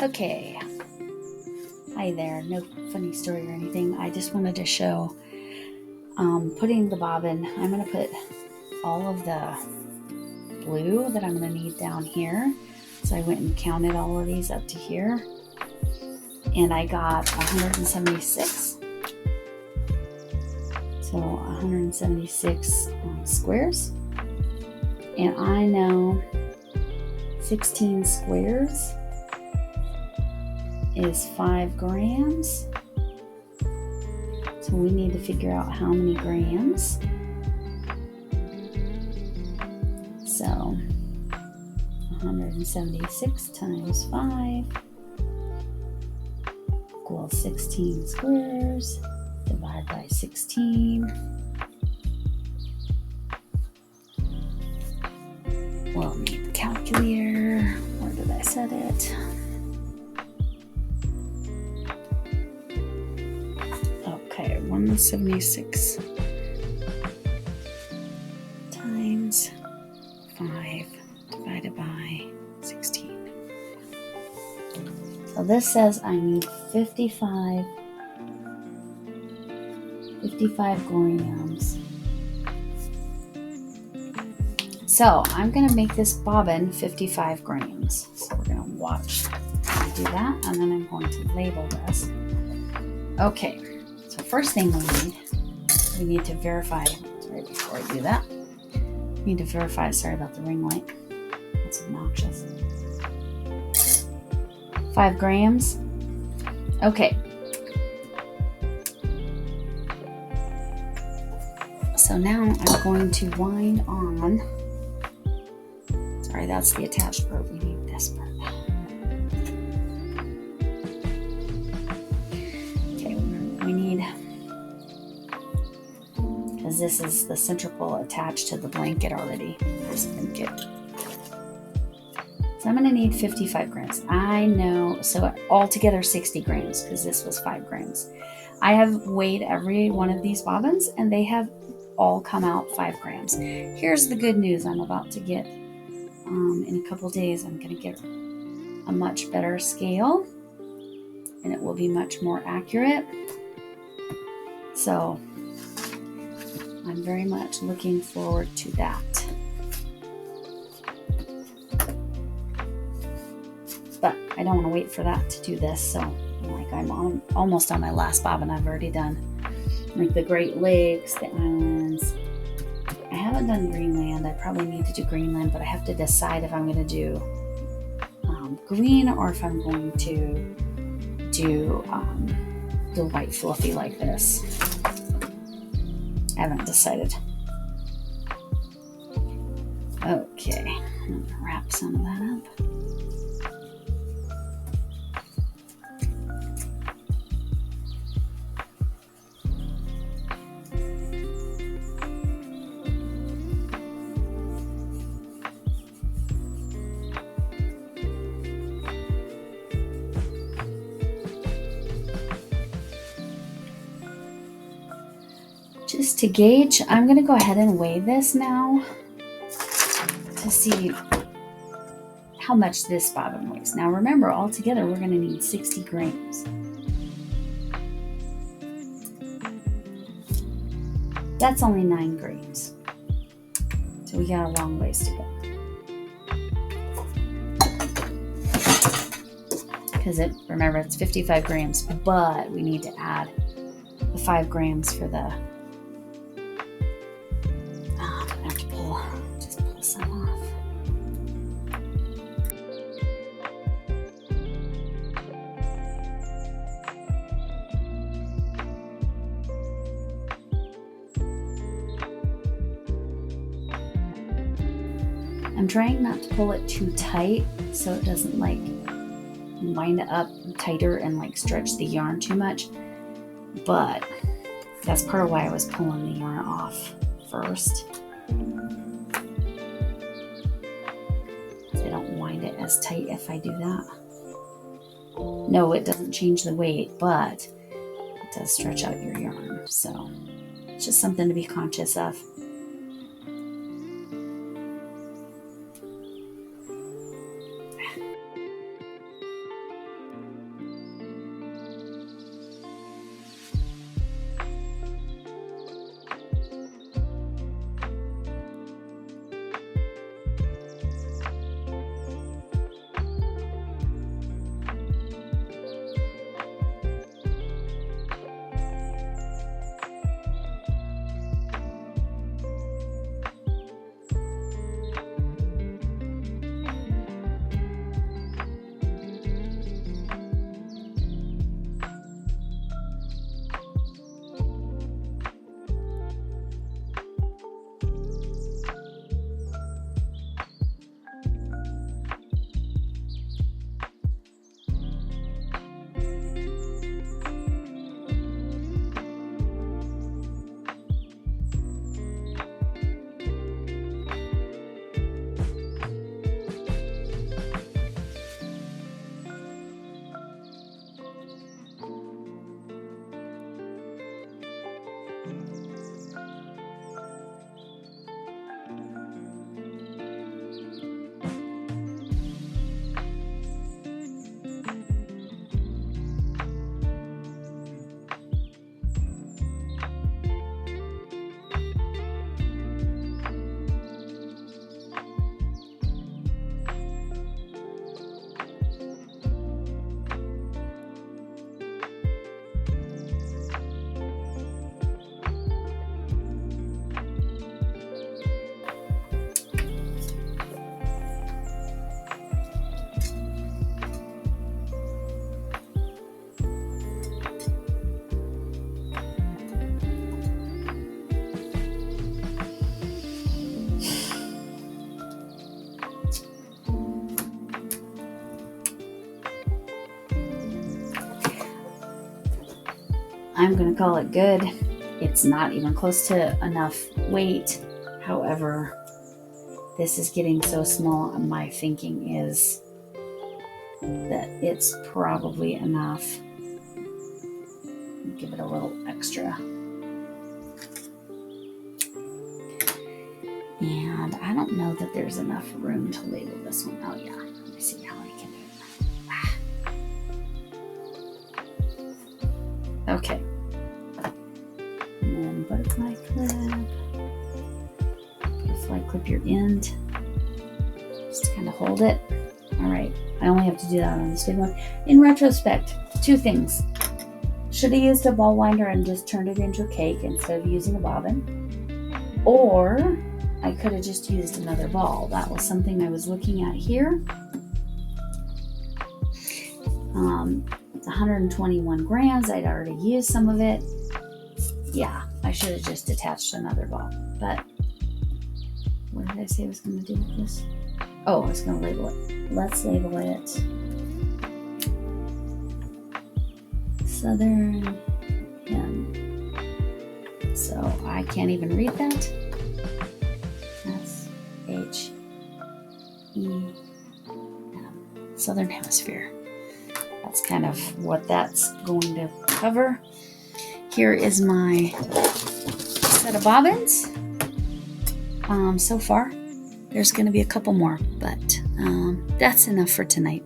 Okay. Hi there. No funny story or anything. I just wanted to show putting the bobbin. I'm going to put all of the blue that I'm going to need down here. So I went and counted all of these up to here. And I got 176. So 176 squares. And I know 16 squares is 5 grams. So we need to figure out how many grams. So 176 times 5 equals 16 squares. Divide by 16. We'll need the calculator. Where did I set it? Okay, 176 times 5 divided by 16. So this says I need 55 grams. So I'm going to make this bobbin 55 grams. So we're going to watch me do that, and then I'm going to label this. Okay, so first thing we need to verify, sorry, before I do that, we need to verify, sorry about the ring light, that's obnoxious. 5 grams. Okay. So now I'm going to wind on, sorry, that's the attached part. We need this part. Okay, we need, because this is the central attached to the blanket already. This blanket. So I'm going to need 55 grams. I know, so altogether 60 grams, because this was 5 grams. I have weighed every one of these bobbins, and they have all come out 5 grams. Here's the good news I'm about to get. In a couple days, I'm going to get a much better scale, and it will be much more accurate. So I'm very much looking forward to that. But I don't want to wait for that to do this. So I'm almost on my last bobbin. I've already done like the Great Lakes, the islands. I haven't done Greenland. I probably need to do Greenland, but I have to decide if I'm going to do green or if I'm going to do the white fluffy like this. I haven't decided. Okay, I'm going to wrap some of that up. Just to gauge, I'm going to go ahead and weigh this now to see how much this bobbin weighs. Now remember, altogether we're going to need 60 grams. That's only 9 grams. So we got a long ways to go. Because remember, it's 55 grams, but we need to add the 5 grams for the I'm trying not to pull it too tight so it doesn't like wind up tighter and like stretch the yarn too much, but that's part of why I was pulling the yarn off first. I don't wind it as tight if I do that. No, it doesn't change the weight, but it does stretch out your yarn, so it's just something to be conscious of. I'm going to call it good. It's not even close to enough weight. However, this is getting so small. My thinking is that it's probably enough. Give it a little extra. And I don't know that there's enough room to label this one. Oh yeah, let me see how I can do it. Okay. And then butterfly clip. Butterfly clip your end. Just kind of hold it. All right. I only have to do that on this big one. In retrospect, two things. Should have used a ball winder and just turned it into a cake instead of using a bobbin. Or I could have just used another ball. That was something I was looking at here. It's 121 grams. I'd already used some of it. Yeah, I should have just attached another ball. But what did I say I was going to do with this? Oh, I was going to label it. Let's label it Southern Hem. So I can't even read that. S-H-E-M. Southern Hemisphere. That's kind of what that's going to cover. Here is my set of bobbins. So far, there's going to be a couple more, but that's enough for tonight.